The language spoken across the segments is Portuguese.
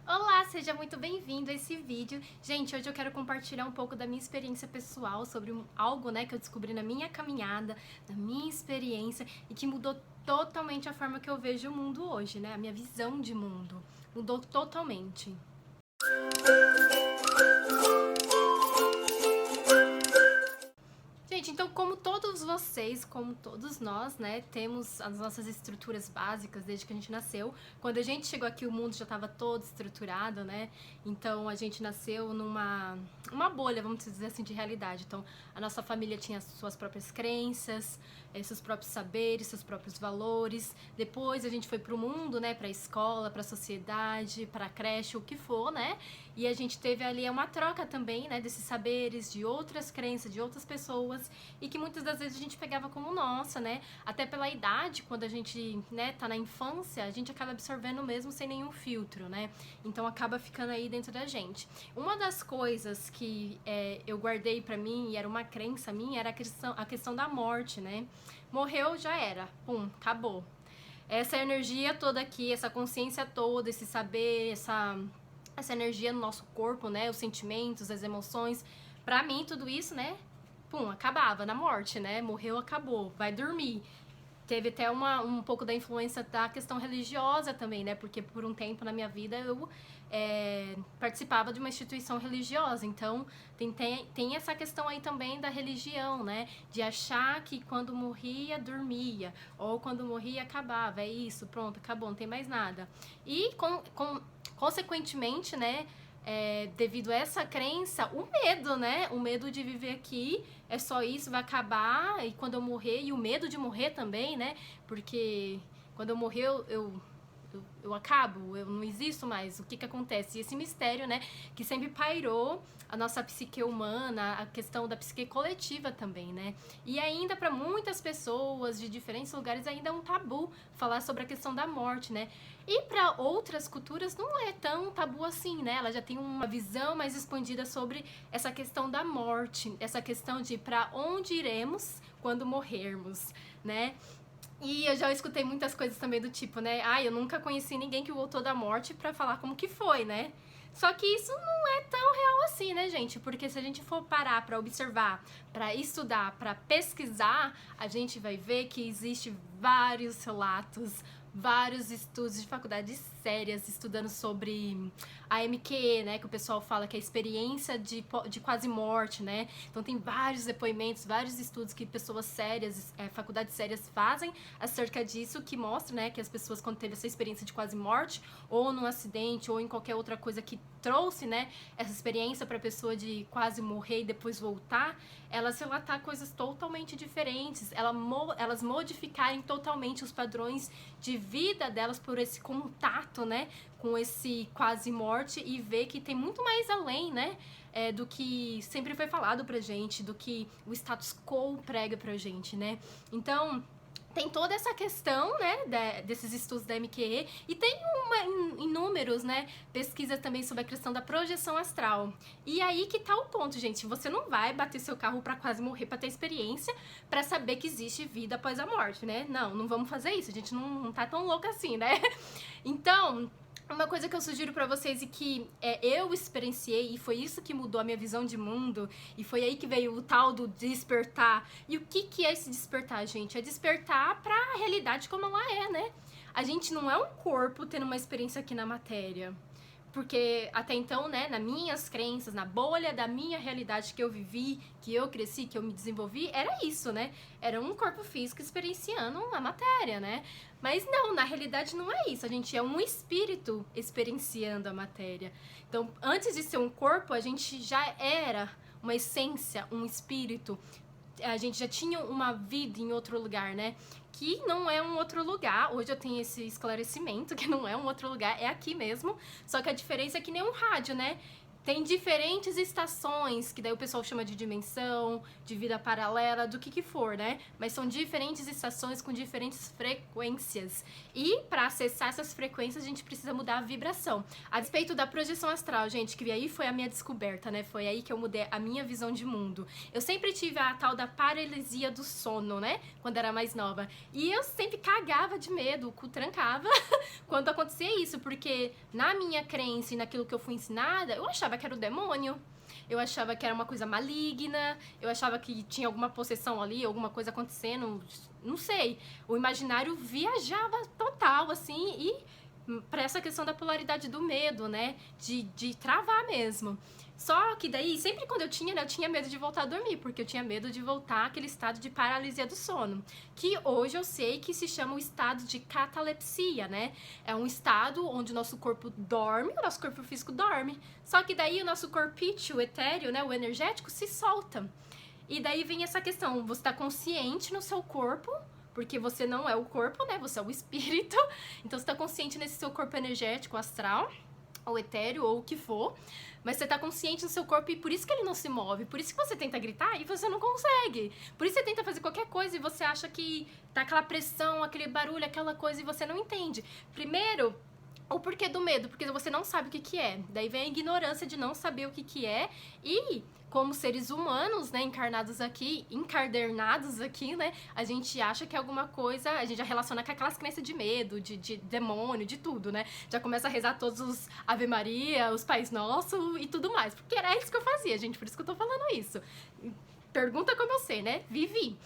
Olá, seja muito bem-vindo a esse vídeo. Gente, hoje eu quero compartilhar um pouco da minha experiência pessoal sobre algo, que eu descobri na minha caminhada, na minha experiência e que mudou totalmente a forma que eu vejo o mundo hoje, né? A minha visão de mundo mudou totalmente. Gente, então como todos vocês, como todos nós, né, temos as nossas estruturas básicas desde que a gente nasceu. Quando a gente chegou aqui, o mundo já estava todo estruturado, né? Então a gente nasceu uma bolha, vamos dizer assim, de realidade. Então a nossa família tinha suas próprias crenças, seus próprios saberes, seus próprios valores. Depois a gente foi pro mundo, né, pra escola, pra sociedade, pra creche, o que for, né? E a gente teve ali uma troca também, né, desses saberes, de outras crenças, de outras pessoas, e que muitas das vezes a gente pegava como nossa, né? Até pela idade, quando a gente, né, tá na infância, a gente acaba absorvendo mesmo sem nenhum filtro, né? Então acaba ficando aí dentro da gente. Uma das coisas que eu guardei pra mim, e era uma crença minha, era a questão da morte, né? Morreu, já era. Pum, acabou. Essa energia toda aqui, essa consciência toda, esse saber, essa energia no nosso corpo, né? Os sentimentos, as emoções. Pra mim, tudo isso, né? Pum, acabava na morte, né? Morreu, acabou. Vai dormir. Teve até um pouco da influência da questão religiosa também, né? Porque por um tempo na minha vida eu participava de uma instituição religiosa. Então tem essa questão aí também da religião, né? De achar que quando morria, dormia. Ou quando morria, acabava. É isso, pronto, acabou, não tem mais nada. E consequentemente, né? Devido a essa crença, o medo, né? O medo de viver aqui é só isso, vai acabar, e quando eu morrer, e o medo de morrer também, né? Porque quando eu morrer, eu acabo, eu não existo mais. O que acontece? E esse mistério, né? Que sempre pairou a nossa psique humana, a questão da psique coletiva também, né? E ainda para muitas pessoas de diferentes lugares ainda é um tabu falar sobre a questão da morte, né? E para outras culturas não é tão tabu assim, né? Ela já tem uma visão mais expandida sobre essa questão da morte, essa questão de para onde iremos quando morrermos, né? E eu já escutei muitas coisas também do tipo, né? Eu nunca conheci ninguém que voltou da morte pra falar como que foi, né? Só que isso não é tão real assim, né, gente? Porque se a gente for parar pra observar, pra estudar, pra pesquisar, a gente vai ver que existe vários relatos, vários estudos de faculdades sérias estudando sobre a MQE, né, que o pessoal fala que é a experiência de quase morte, né? Então tem vários depoimentos, vários estudos que pessoas sérias, faculdades sérias fazem acerca disso, que mostra, né, que as pessoas quando teve essa experiência de quase morte, ou num acidente, ou em qualquer outra coisa que trouxe, né, essa experiência para a pessoa de quase morrer e depois voltar, elas relatar coisas totalmente diferentes, elas modificarem totalmente os padrões de vida delas por esse contato, né, com esse quase morte, e ver que tem muito mais além, né, do que sempre foi falado pra gente, do que o status quo prega pra gente, né? Então tem toda essa questão, né, desses estudos da MQE, e tem inúmeros, né, pesquisas também sobre a questão da projeção astral. E aí que tá o ponto, gente, você não vai bater seu carro pra quase morrer pra ter experiência, pra saber que existe vida após a morte, né? Não vamos fazer isso, a gente não tá tão louca assim, né? Então, uma coisa que eu sugiro pra vocês e que eu experienciei, e foi isso que mudou a minha visão de mundo, e foi aí que veio o tal do despertar. E o que é esse despertar, gente? É despertar pra realidade como ela é, né? A gente não é um corpo tendo uma experiência aqui na matéria. Porque até então, né, nas minhas crenças, na bolha da minha realidade que eu vivi, que eu cresci, que eu me desenvolvi, era isso, né? Era um corpo físico experienciando a matéria, né? Mas não, na realidade não é isso. A gente é um espírito experienciando a matéria. Então, antes de ser um corpo, a gente já era uma essência, um espírito. A gente já tinha uma vida em outro lugar, né? Que não é um outro lugar. Hoje eu tenho esse esclarecimento que não é um outro lugar, é aqui mesmo. Só que a diferença é que nem um rádio, né? Tem diferentes estações, que daí o pessoal chama de dimensão, de vida paralela, do que for, né? Mas são diferentes estações com diferentes frequências. E para acessar essas frequências, a gente precisa mudar a vibração. A respeito da projeção astral, gente, que aí foi a minha descoberta, né? Foi aí que eu mudei a minha visão de mundo. Eu sempre tive a tal da paralisia do sono, né? Quando era mais nova. E eu sempre cagava de medo, o cu trancava, quando acontecia isso. Porque na minha crença e naquilo que eu fui ensinada, eu achava que era o demônio, eu achava que era uma coisa maligna, eu achava que tinha alguma possessão ali, alguma coisa acontecendo, não sei. O imaginário viajava total, assim, e para essa questão da polaridade do medo, né, de travar mesmo. Só que daí, sempre quando eu tinha medo de voltar a dormir, porque eu tinha medo de voltar àquele estado de paralisia do sono, que hoje eu sei que se chama o estado de catalepsia, né? É um estado onde o nosso corpo dorme, o nosso corpo físico dorme, só que daí o nosso corpício, o etéreo, né, o energético, se solta. E daí vem essa questão, você tá consciente no seu corpo, porque você não é o corpo, né? Você é o espírito, então você tá consciente nesse seu corpo energético, astral, ou etéreo, ou o que for, mas você tá consciente no seu corpo e por isso que ele não se move, por isso que você tenta gritar e você não consegue, por isso você tenta fazer qualquer coisa e você acha que tá aquela pressão, aquele barulho, aquela coisa e você não entende. Primeiro, o porquê do medo, porque você não sabe o que é, daí vem a ignorância de não saber o que é e... como seres humanos, né, encarnados aqui, encadernados aqui, né, a gente acha que é alguma coisa, a gente já relaciona com aquelas crenças de medo, de demônio, de tudo, né, já começa a rezar todos os Ave Maria, os Pais Nosso e tudo mais, porque era isso que eu fazia, gente, por isso que eu tô falando isso. Pergunta como eu sei, né, vivi.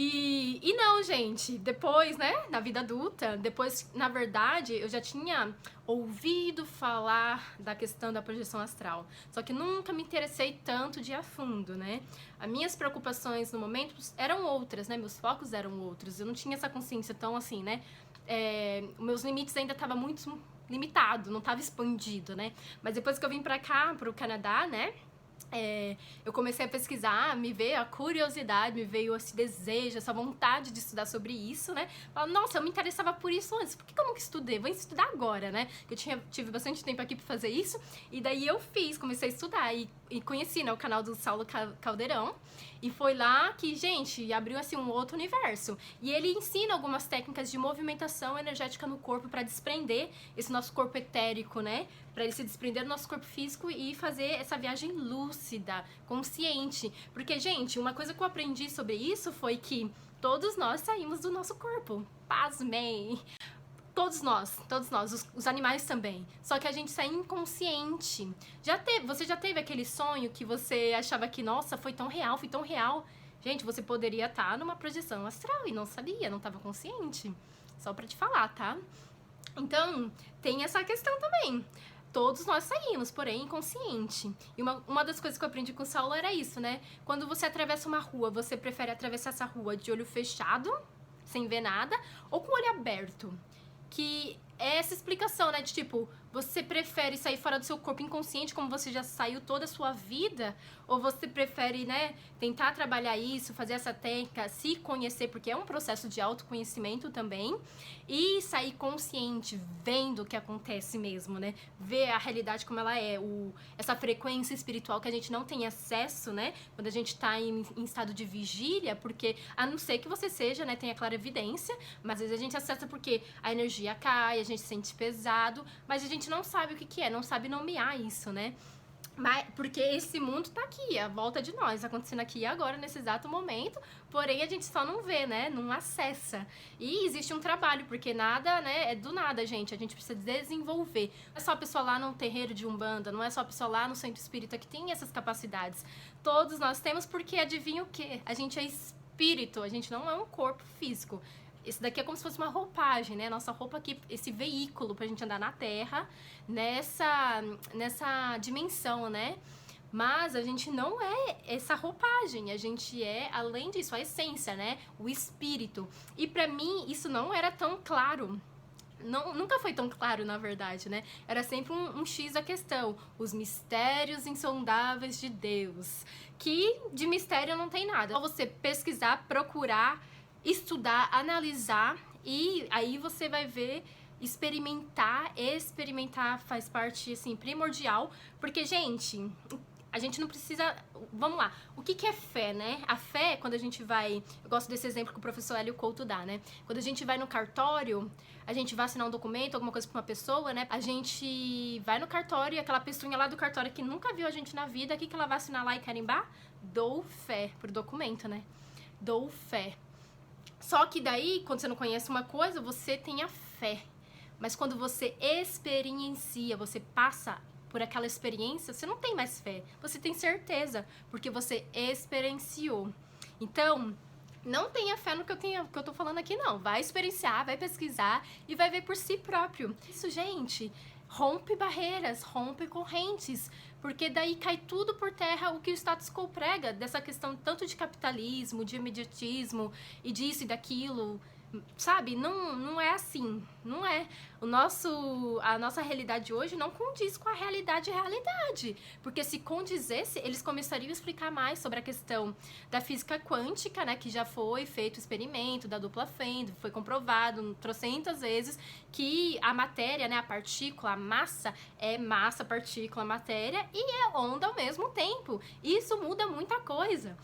E não, gente, depois, né, na vida adulta, depois, na verdade, eu já tinha ouvido falar da questão da projeção astral, só que nunca me interessei tanto de ir a fundo, né? As minhas preocupações no momento eram outras, né, meus focos eram outros, eu não tinha essa consciência tão assim, né, meus limites ainda estavam muito limitados, não estava expandido, né? Mas depois que eu vim pra cá, pro Canadá, né, eu comecei a pesquisar, me veio a curiosidade, me veio esse desejo, essa vontade de estudar sobre isso, né? Falei, nossa, eu me interessava por isso antes, por que eu nunca estudei? Vou estudar agora, né? Eu tive bastante tempo aqui pra fazer isso, e daí eu comecei a estudar e conheci, né, o canal do Saulo Caldeirão, e foi lá que, gente, abriu assim um outro universo. E ele ensina algumas técnicas de movimentação energética no corpo para desprender esse nosso corpo etérico, né? Para ele se desprender do nosso corpo físico e fazer essa viagem lúcida, consciente. Porque, gente, uma coisa que eu aprendi sobre isso foi que todos nós saímos do nosso corpo. Pasmem! Todos nós, os animais também. Só que a gente sai inconsciente. Você já teve aquele sonho que você achava que, nossa, foi tão real, foi tão real. Gente, você poderia estar numa projeção astral e não sabia, não estava consciente. Só pra te falar, tá? Então, tem essa questão também. Todos nós saímos, porém inconsciente. E uma das coisas que eu aprendi com o Saulo era isso, né? Quando você atravessa uma rua, você prefere atravessar essa rua de olho fechado, sem ver nada, ou com o olho aberto? Que é essa explicação, né? De tipo, você prefere sair fora do seu corpo inconsciente, como você já saiu toda a sua vida? Ou você prefere, né, tentar trabalhar isso, fazer essa técnica, se conhecer, porque é um processo de autoconhecimento também, e sair consciente, vendo o que acontece mesmo, né? Ver a realidade como ela é, essa frequência espiritual que a gente não tem acesso, né? Quando a gente tá em estado de vigília, porque, a não ser que você seja, né, tenha clara evidência, mas às vezes a gente acessa porque a energia cai, a gente se sente pesado, mas a gente não sabe o que é, não sabe nomear isso, né? Porque esse mundo tá aqui, à volta de nós, acontecendo aqui agora, nesse exato momento, porém a gente só não vê, né, não acessa. E existe um trabalho, porque nada, né, é do nada, gente, a gente precisa desenvolver. Não é só a pessoa lá num terreiro de Umbanda, não é só a pessoa lá no centro espírita que tem essas capacidades. Todos nós temos, porque adivinha o quê? A gente é espírito, a gente não é um corpo físico. Esse daqui é como se fosse uma roupagem, né? Nossa roupa aqui, esse veículo pra gente andar na Terra, nessa dimensão, né? Mas a gente não é essa roupagem, a gente é, além disso, a essência, né? O espírito. E pra mim, isso não era tão claro. Nunca foi tão claro, na verdade, né? Era sempre um X a questão. Os mistérios insondáveis de Deus. Que de mistério não tem nada. É só você pesquisar, procurar, estudar, analisar, e aí você vai ver experimentar faz parte, assim, primordial, porque, gente, a gente não precisa... Vamos lá, o que é fé, né? A fé, quando a gente vai... Eu gosto desse exemplo que o professor Hélio Couto dá, né? Quando a gente vai no cartório, a gente vai assinar um documento, alguma coisa pra uma pessoa, né? A gente vai no cartório e aquela pessoinha lá do cartório que nunca viu a gente na vida, o que ela vai assinar lá e carimbar? Dou fé pro documento, né? Dou fé. Só que daí, quando você não conhece uma coisa, você tem a fé. Mas quando você experiencia, você passa por aquela experiência, você não tem mais fé. Você tem certeza, porque você experienciou. Então, não tenha fé no que eu tô falando aqui, não. Vai experienciar, vai pesquisar e vai ver por si próprio. Isso, gente, rompe barreiras, rompe correntes, porque daí cai tudo por terra o que o status quo prega, dessa questão tanto de capitalismo, de imediatismo e disso e daquilo. Sabe, não é assim, não é. A nossa realidade hoje não condiz com a realidade, porque se condizesse, eles começariam a explicar mais sobre a questão da física quântica, né, que já foi feito o experimento da dupla Fendel, foi comprovado trocentas vezes que a matéria, né, a partícula, a massa é massa, partícula, matéria e é onda ao mesmo tempo. Isso muda muita coisa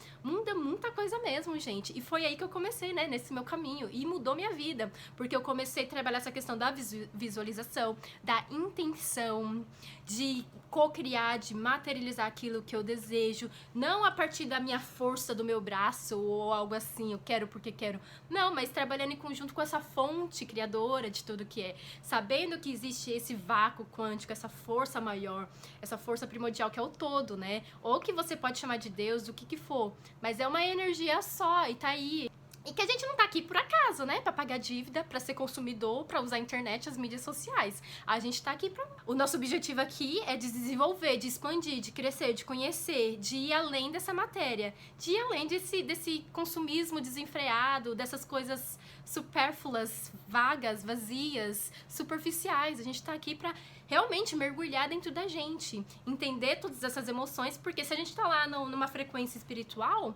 mesmo, gente. E foi aí que eu comecei, né, nesse meu caminho, e mudou minha vida, porque eu comecei a trabalhar essa questão da visualização, da intenção, de co-criar, de materializar aquilo que eu desejo, não a partir da minha força do meu braço ou algo assim, eu quero porque quero, não, mas trabalhando em conjunto com essa fonte criadora de tudo que é, sabendo que existe esse vácuo quântico, essa força maior, essa força primordial que é o todo, né, ou que você pode chamar de Deus, do que for, mas é uma energia só e tá aí. E que a gente não tá aqui por acaso, né? Pra pagar dívida, pra ser consumidor, pra usar a internet, as mídias sociais. A gente tá aqui pra... O nosso objetivo aqui é de desenvolver, de expandir, de crescer, de conhecer, de ir além dessa matéria, de ir além desse consumismo desenfreado, dessas coisas supérfluas, vagas, vazias, superficiais. A gente tá aqui pra realmente mergulhar dentro da gente, entender todas essas emoções, porque se a gente tá lá numa frequência espiritual...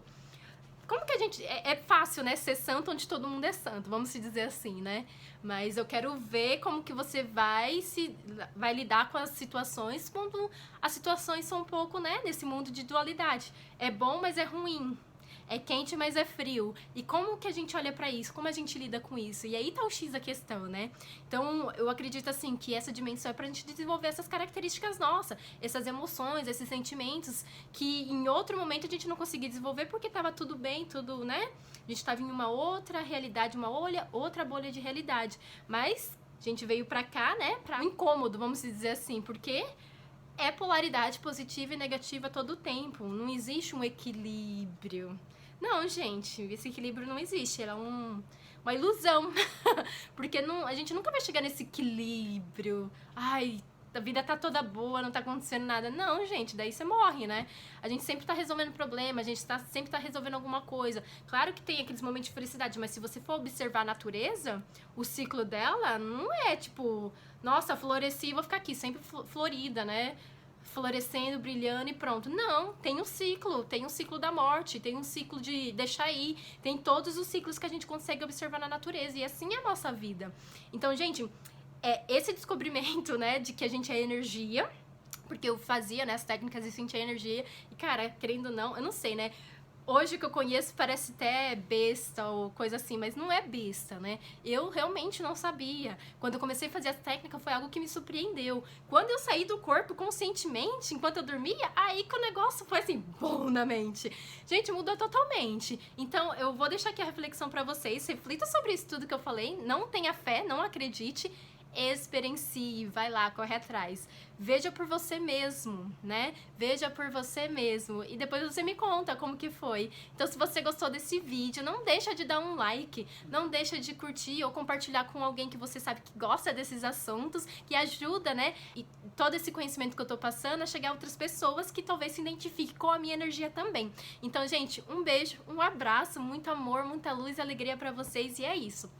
Como que a gente... É fácil, né, ser santo onde todo mundo é santo, vamos se dizer assim, né? Mas eu quero ver como que você vai lidar com as situações quando as situações são um pouco, né, nesse mundo de dualidade. É bom, mas é ruim. É quente, mas é frio. E como que a gente olha pra isso? Como a gente lida com isso? E aí tá o X da questão, né? Então, eu acredito, assim, que essa dimensão é pra gente desenvolver essas características nossas, essas emoções, esses sentimentos que em outro momento a gente não conseguia desenvolver porque tava tudo bem, tudo, né? A gente tava em uma outra realidade, outra bolha de realidade. Mas a gente veio pra cá, né? Pra um incômodo, vamos dizer assim, porque... é polaridade positiva e negativa todo o tempo. Não existe um equilíbrio. Não, gente, esse equilíbrio não existe. Ele é uma ilusão. Porque a gente nunca vai chegar nesse equilíbrio. Ai, a vida tá toda boa, não tá acontecendo nada. Não, gente, daí você morre, né? A gente sempre tá resolvendo problema, a gente sempre tá resolvendo alguma coisa. Claro que tem aqueles momentos de felicidade, mas se você for observar a natureza, o ciclo dela não é tipo... nossa, floresci, vou ficar aqui sempre florida, né? Florescendo, brilhando e pronto. Não, tem um ciclo da morte, tem um ciclo de deixar ir, tem todos os ciclos que a gente consegue observar na natureza, e assim é a nossa vida. Então, gente, esse descobrimento, né, de que a gente é energia, porque eu fazia, né, as técnicas e sentia energia, e cara, querendo ou não, eu não sei, né, hoje que eu conheço parece até besta ou coisa assim, mas não é besta, né? Eu realmente não sabia. Quando eu comecei a fazer essa técnica foi algo que me surpreendeu. Quando eu saí do corpo conscientemente, enquanto eu dormia, aí que o negócio foi assim, bom na mente. Gente, mudou totalmente. Então, eu vou deixar aqui a reflexão pra vocês. Reflita sobre isso tudo que eu falei. Não tenha fé, não acredite. Experiencie, vai lá, corre atrás. Veja por você mesmo, né? Veja por você mesmo. E depois você me conta como que foi. Então, se você gostou desse vídeo, não deixa de dar um like, não deixa de curtir ou compartilhar com alguém que você sabe que gosta desses assuntos, que ajuda, né? E todo esse conhecimento que eu tô passando a chegar a outras pessoas que talvez se identifiquem com a minha energia também. Então, gente, um beijo, um abraço, muito amor, muita luz e alegria pra vocês, e é isso.